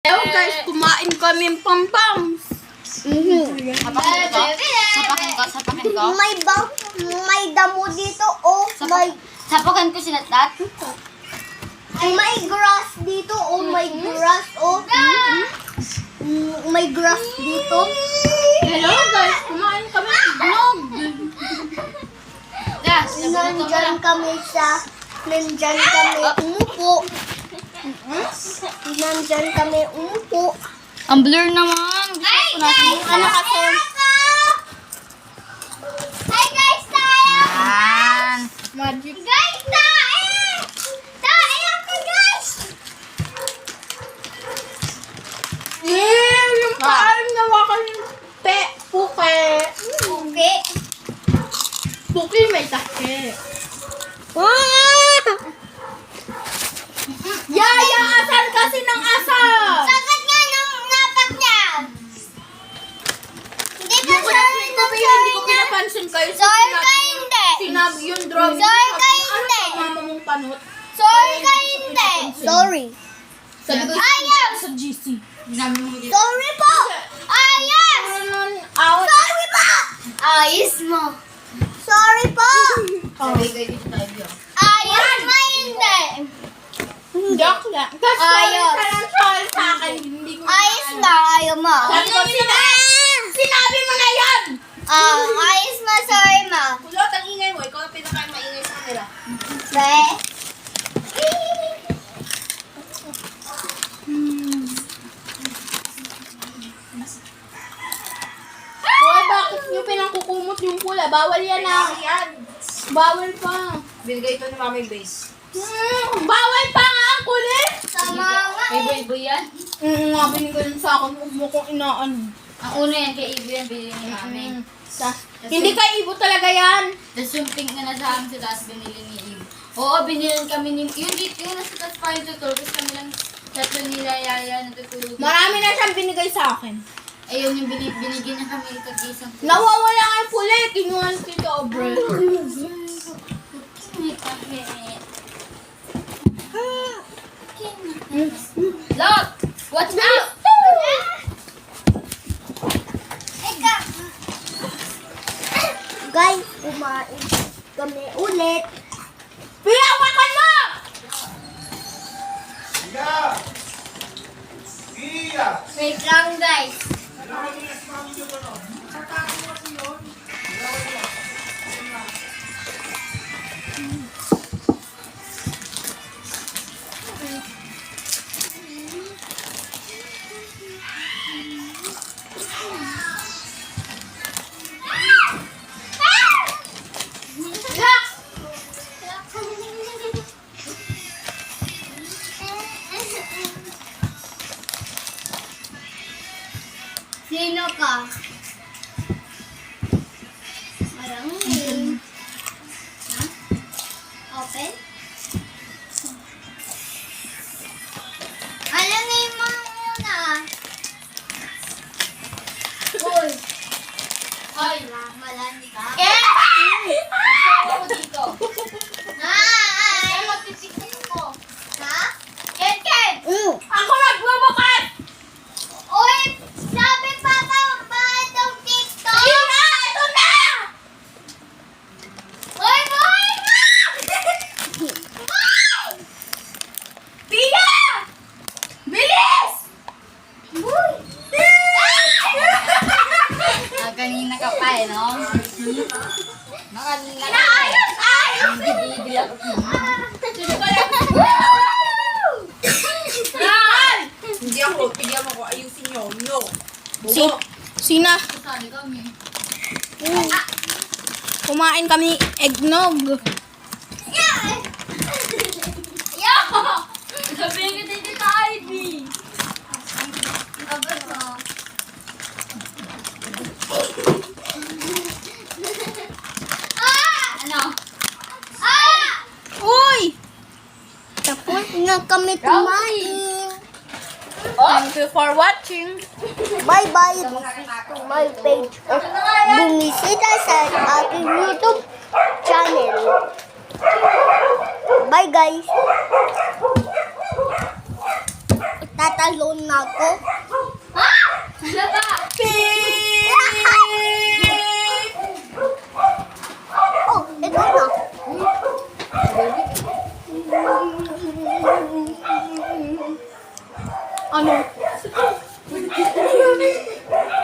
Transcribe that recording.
Hello guys, kumain kami ng pampams. Sapakin ko. Sapakin ko. May damo dito, oh. Sapakin ko sinatdat. May grass dito, oh. May grass, oh. May grass dito. Hello guys, kumain kami ng vlog. Nandyan kami umupo. Nandyan kami umupo. Ang blur naman. Ano kasi? Hi guys, tayo! Yan. Magic. Guys, tayo! Tayo ako, guys! Yung paan gawa kami puke. Okay. Puke may take. Yaya, asal kasi ng asal. Sagat nga nung napak niya. Hindi ka Hindi ko pinapansin kayo. Sorry ka hindi. Sinabi yung drum. Sorry ka Ano hindi. to, mama mong panot? Sorry ka hindi. Sorry. Sabi ko Ayos! sa GC. Sorry po! Ayos! Sorry po! Ayos mo. Sorry po! Ayos mo hindi. Joke lang. Kasi Ayos. sorry sa akin. Hindi ko Ayos ba? Ayaw mo. Sabi ko, sinabi mo na yan! Ayos mo, sorry mo. Kulot, ang ingay mo. Ikaw ang pinaka-maingay sa kanila. Be? Hoy, bakit nyo pinangkukumot yung pula? Bawal yan ah. Bawal pa. Binigay ito ni Mami Base. Bawal pa nga ang kulit! Sama nga May eh. boy-boy yan. Nga, binigay sa akin. Huwag mo kong inaan. Ang una yan kay Ibo yan. Binili ni Mami. Hindi ka ibo talaga yan. Tapos yung pink na nasa amin sa taas, binili ni Ibo. Oo, binili kami ni... Yung nasa taas pa yung tutulog. Tapos kami lang tatlo nila Yaya natutulog. Marami na siyang binigay sa akin. Ayun yung binigyan niya kami tag-isang tulo. Nawawala nga yung pula. Kinuha ni Tito Obre. May kahit. Look! Watch out! Guys, kumain kami ulit. Pinawakan mo! Wait lang guys. Sino ka? Marangin. Ha? Open? Alangin mo muna. Uy. Hoy! Malan ka? Ako dito. Hi! Ano titiktik mo? Ha? Ken! Ako magbubukas! Uy! Sabi papa, paano TikTok? Ayun na! Ito na! Uy! Uy! Tia! Bilis! Uy! Kanina ka pa eh, no? Kanina ka pa eh. Ayos! Ayos! Gigigil ako. Sino ba yan? Yan! Hindi ako, tigyan mo ko, ayusin nyo. No. Sina? Kasali kami. Kumain kami eggnog. Yo! Sabihin kita yung tita Ivy. Abot mo. Ano? Uy! Tapos na kami kumain. Thank you for watching. Bye-bye. To my page of bumisita sa aking YouTube channel. Bye guys. Tatalon na ako. Ano ba? Oh, ito na. Ano?